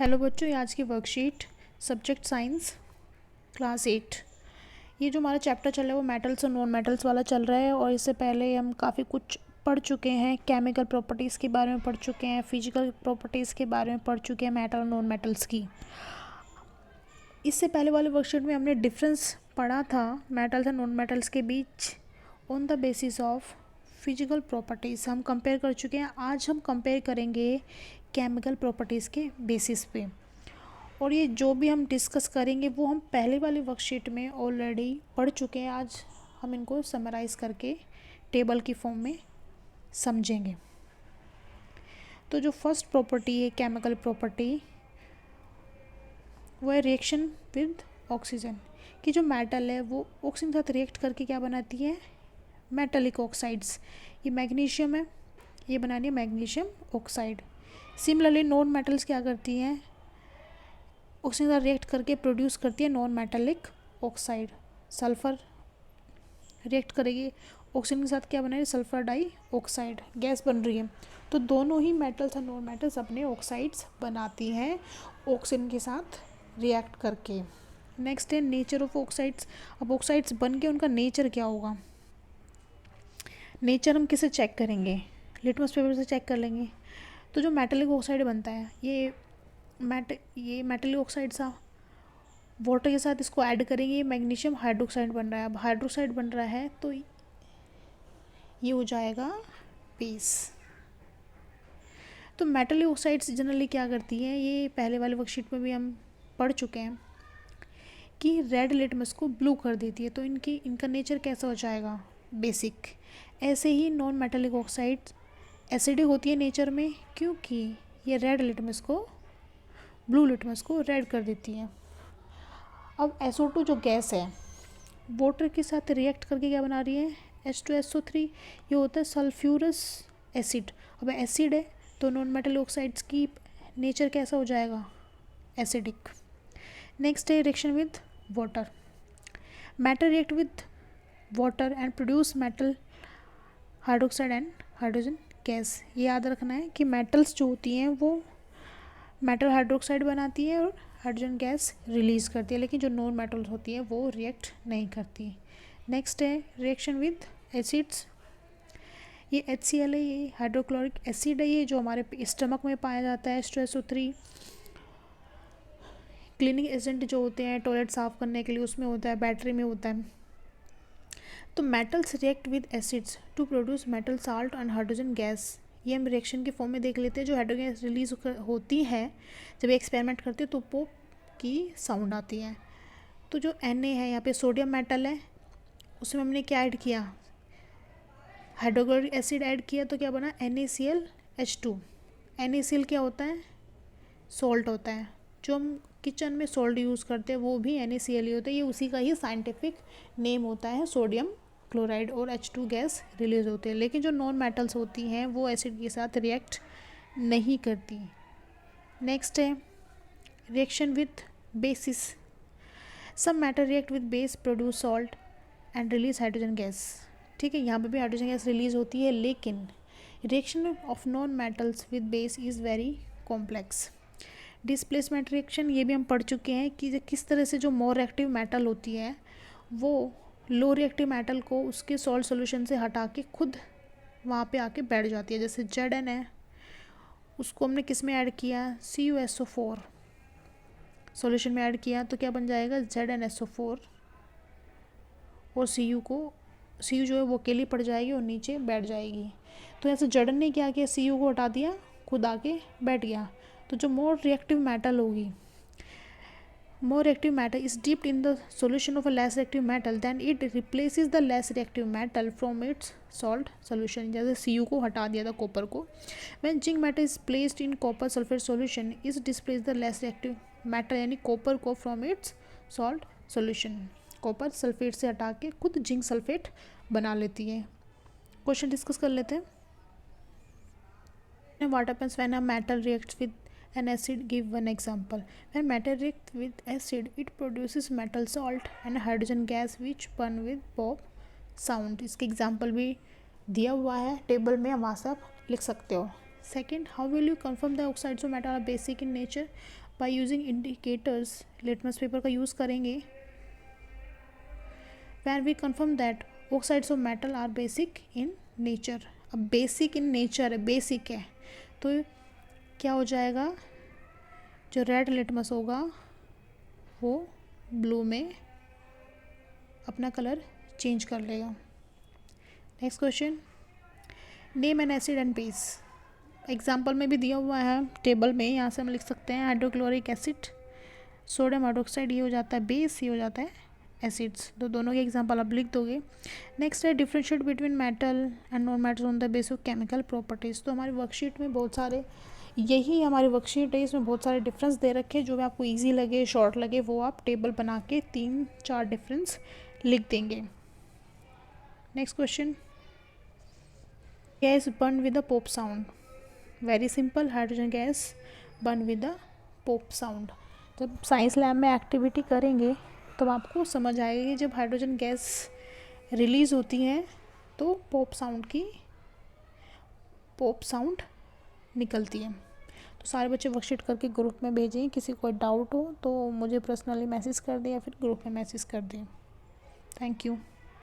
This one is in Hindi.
हेलो बच्चों, ये आज की वर्कशीट सब्जेक्ट साइंस क्लास 8। ये जो हमारा चैप्टर चल रहा है वो मेटल्स और नॉन मेटल्स वाला चल रहा है। और इससे पहले हम काफ़ी कुछ पढ़ चुके हैं। केमिकल प्रॉपर्टीज़ के बारे में पढ़ चुके हैं, फिजिकल प्रॉपर्टीज़ के बारे में पढ़ चुके हैं, मेटल और नॉन मेटल्स की। इससे पहले वाले वर्कशीट में हमने डिफरेंस पढ़ा था मेटल्स और नॉन मेटल्स के बीच on the basis of physical properties हम कंपेयर कर चुके हैं। आज हम कंपेयर करेंगे केमिकल प्रॉपर्टीज़ के बेसिस पे। और ये जो भी हम डिस्कस करेंगे वो हम पहले वाली वर्कशीट में ऑलरेडी पढ़ चुके हैं। आज हम इनको समराइज़ करके टेबल की फॉर्म में समझेंगे। तो जो फर्स्ट प्रॉपर्टी है केमिकल प्रॉपर्टी, वो है रिएक्शन विद ऑक्सीजन। कि जो मेटल है वो ऑक्सीजन के साथ रिएक्ट करके क्या बनाती है, मेटलिक ऑक्साइड्स। ये मैग्नीशियम है, ये बनानी है magnesium oxide. Similarly non metals क्या करती हैं, ऑक्सीजन के साथ रिएक्ट करके प्रोड्यूस करती है non metallic oxide. Sulphur react करेगी ऑक्सीजन के साथ, क्या बना है, सल्फ़र डाई ऑक्साइड गैस बन रही है। तो दोनों ही मेटल्स और नॉन मेटल्स अपने ऑक्साइड्स बनाती हैं ऑक्सीजन के साथ रिएक्ट करके। नेक्स्ट है नेचर ऑफ ऑक्साइड्स। अब ऑक्साइड्स बन के उनका नेचर क्या होगा। नेचर हम किसे चेक करेंगे, लिटमस पेपर से चेक कर लेंगे। तो जो मेटलिक ऑक्साइड बनता है ये मेटलिक ऑक्साइड सा वाटर के साथ इसको ऐड करेंगे, ये मैग्नीशियम हाइड्रोक्साइड बन रहा है। अब हाइड्रोक्साइड बन रहा है तो ये हो जाएगा बेस। तो मेटलिक ऑक्साइड्स जनरली क्या करती हैं, ये पहले वाले वर्कशीट में भी हम पढ़ चुके हैं कि रेड लिटमस को ब्लू कर देती है। तो इनका नेचर कैसा हो जाएगा, बेसिक। ऐसे ही नॉन मेटलिक ऑक्साइड्स एसिडिक होती है नेचर में, क्योंकि ये रेड लिटमस को, ब्लू लिटमस को रेड कर देती है। अब SO2 जो गैस है वाटर के साथ रिएक्ट करके क्या बना रही है, H2SO3। ये होता है सल्फ्यूरस एसिड। अब एसिड है तो नॉन मेटल ऑक्साइड्स की नेचर कैसा हो जाएगा, एसिडिक। नेक्स्ट है reaction with water. Metal react with water and produce metal hydroxide and hydrogen gas. ये याद रखना है कि मेटल्स जो होती हैं वो मेटल हाइड्रोक्साइड बनाती है और हाइड्रोजन गैस रिलीज़ करती है, लेकिन जो नॉन मेटल्स होती हैं वो रिएक्ट नहीं करती। नेक्स्ट है रिएक्शन विद एसिड्स। ये HCl है, ये हाइड्रोक्लोरिक एसिड है, ये जो हमारे स्टमक में पाया जाता है। H2SO3 क्लीनिंग एजेंट जो होते हैं टॉयलेट साफ़ करने के लिए उसमें होता है, बैटरी में होता है। तो metals react with acids to produce metal salt and hydrogen gas. ये हम रिएक्शन के फॉर्म में देख लेते हैं। जो हाइड्रोजन गैस रिलीज होती है जब एक्सपेरिमेंट करते हैं तो पोप की साउंड आती है। तो जो Na है, यहाँ पे सोडियम मेटल है, उसमें हमने क्या ऐड किया, हाइड्रोक्लोरिक एसिड ऐड किया, तो क्या बना, NaClH2। NaCl क्या होता है, सॉल्ट होता है। जो हम किचन में सॉल्ट यूज़ करते हैं वो भी NaCl ही होता है। ये उसी का ही साइंटिफिक नेम होता है, सोडियम क्लोराइड। और H2 गैस रिलीज होती है। लेकिन जो नॉन मेटल्स होती हैं वो एसिड के साथ रिएक्ट नहीं करती। नेक्स्ट है रिएक्शन विथ बेसिस। सब metal react with base produce salt and release hydrogen gas. ठीक है, यहाँ पे भी हाइड्रोजन गैस रिलीज होती है, लेकिन reaction of non metals with base is very complex. Displacement reaction, ये भी हम पढ़ चुके हैं कि किस तरह से जो मोर रिएक्टिव मेटल होती है वो लो रिएक्टिव मेटल को उसके सॉल्ट सोल्यूशन से हटा के खुद वहाँ पे आके बैठ जाती है। जैसे Zn है, उसको हमने किस में ऐड किया, CuSO4 सॉल्यूशन में ऐड किया, तो क्या बन जाएगा, ZnSO4। और Cu जो है वो अकेली पड़ जाएगी और नीचे बैठ जाएगी। तो ऐसे Zn ने क्या किया, Cu को हटा दिया, खुद आके बैठ गया। तो जो मोर रिएक्टिव मेटल होगी, more reactive matter is dipped in the solution of a less reactive metal, then it replaces the less reactive metal from its salt solution। जैसे Cu को हटा दिया था, कॉपर को। when zinc metal is placed in copper sulfate solution is displace the less reactive metal, यानी कॉपर को from its salt solution, copper sulphate से हटा के खुद जिंक सल्फेट बना लेती है। क्वेश्चन डिस्कस कर लेते हैं। what happens when a metal reacts with an acid? Give one example. When metal reacts with acid, it produces metal salt and hydrogen gas which burn with pop sound। इसके एग्जाम्पल भी दिया हुआ है टेबल में, वहाँ से आप लिख सकते हो। Second, how will you confirm the oxides of metal are basic in nature? By using indicators, litmus paper का यूज़ करेंगे। When we confirm that oxides of metal are basic in nature. अब बेसिक इन नेचर है, बेसिक है, तो क्या हो जाएगा, जो रेड लिटमस होगा वो ब्लू में अपना कलर चेंज कर लेगा। Next question, name N acid and base. Example में भी दिया हुआ है टेबल में, यहाँ से हम लिख सकते हैं हाइड्रोक्लोरिक एसिड, सोडियम हाइड्रोक्साइड, ये हो जाता है बेस, ये हो जाता है एसिड्स। तो दोनों के एग्जाम्पल आप लिख दोगे। नेक्स्ट है differentiate between metal and non metal on the base of chemical properties. तो हमारी वर्कशीट में बहुत सारे, यही हमारी वर्कशीट है, इसमें बहुत सारे डिफरेंस दे रखे हैं। जो भी आपको ईजी लगे, शॉर्ट लगे, वो आप टेबल बना के 3-4 डिफरेंस लिख देंगे। Next question, gas burn with the pop sound. Very simple, hydrogen gas burn with the pop sound. जब साइंस लैब में एक्टिविटी करेंगे तो आपको समझ आएगा कि जब हाइड्रोजन गैस रिलीज़ होती है तो पॉप साउंड निकलती है। तो सारे बच्चे वर्कशीट करके ग्रुप में भेजें। किसी को डाउट हो तो मुझे पर्सनली मैसेज कर दें या फिर ग्रुप में मैसेज कर दें। Thank you.